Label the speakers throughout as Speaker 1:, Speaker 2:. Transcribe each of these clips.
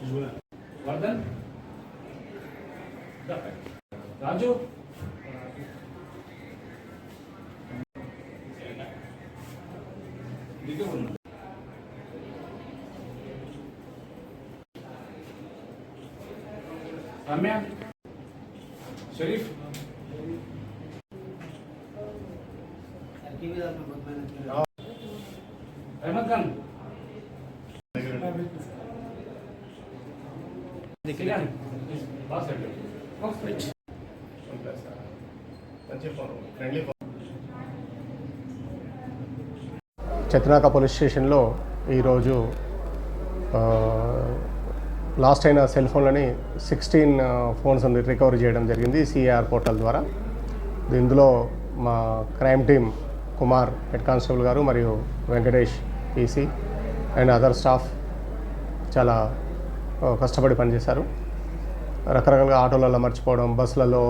Speaker 1: वर्धन राजू रम्या शरीफ Ahmad Khan
Speaker 2: చత్నాక police స్టేషన్లో ఈరోజు last అయిన సెల్ ఫోన్లని 16 ఫోన్స్ రికవరీ చేయడం జరిగింది సిఆర్ పోర్టల్ ద్వారా. ఇందులో మా crime team Kumar head constable గారు మరియు Venkatesh PC and other staff చాలా కష్టపడి పనిచేశారు. రకరకాలుగా ఆటోలలో మర్చిపోవడం, బస్సులలో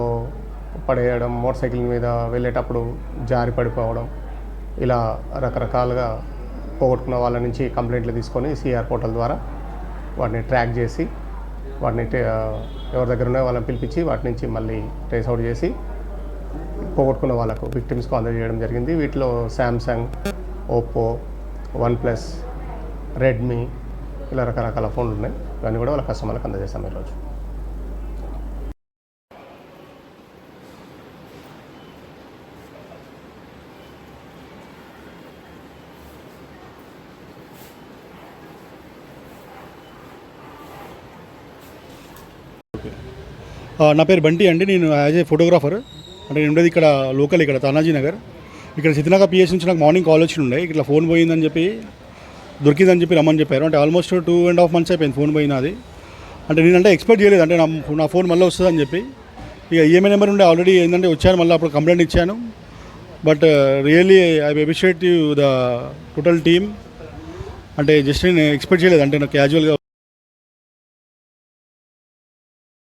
Speaker 2: పడేయడం, మోటార్ సైకిల్ మీద వెళ్ళేటప్పుడు జారి పడిపోవడం, ఇలా రకరకాలుగా పోగొట్టుకున్న వాళ్ళ నుంచి కంప్లైంట్లు తీసుకొని సిఆర్ పోర్టల్ ద్వారా వాటిని ట్రాక్ చేసి వాటిని ఎవరి దగ్గర ఉన్నాయో వాళ్ళని పిలిపించి వాటి నుంచి మళ్ళీ ట్రేస్ అవుట్ చేసి పోగొట్టుకున్న వాళ్ళకు విక్టిమ్స్కు అందజేయడం జరిగింది. వీటిలో శాంసంగ్, ఓప్పో, వన్ప్లస్, రెడ్మీ ఇలా రకరకాల ఫోన్లు ఉన్నాయి. ఇవన్నీ కూడా వాళ్ళ కస్టమర్లకు అందజేస్తాం ఈరోజు.
Speaker 3: నా పేరు బంటి అండి. నేను యాజ్ ఏ ఫోటోగ్రాఫర్. అంటే నేను ఉండేది ఇక్కడ లోకల్, ఇక్కడ తానాజీ నగర్. ఇక్కడ సిద్ధినగర్ పిఎస్ నుంచి నాకు మార్నింగ్ కాల్ వచ్చి ఉండే, ఇట్లా ఫోన్ పోయిందని చెప్పి, దొరికిందని చెప్పి రమ్మని చెప్పారు. అంటే ఆల్మోస్ట్ 2.5 months అయిపోయింది ఫోన్ పోయినది. అంటే నేనంటే ఎక్స్పెక్ట్ చేయలేదు, అంటే నా ఫోన్ మళ్ళీ వస్తుందని చెప్పి. ఇక ఈఎంఐ నెంబర్ ఉండే ఆల్రెడీ ఏంటంటే వచ్చాను, మళ్ళీ అప్పుడు కంప్లైంట్ ఇచ్చాను. But really I appreciate the total team. అంటే జస్ట్ నేను ఎక్స్పెక్ట్ చేయలేదు, అంటే నాకు క్యాజువల్గా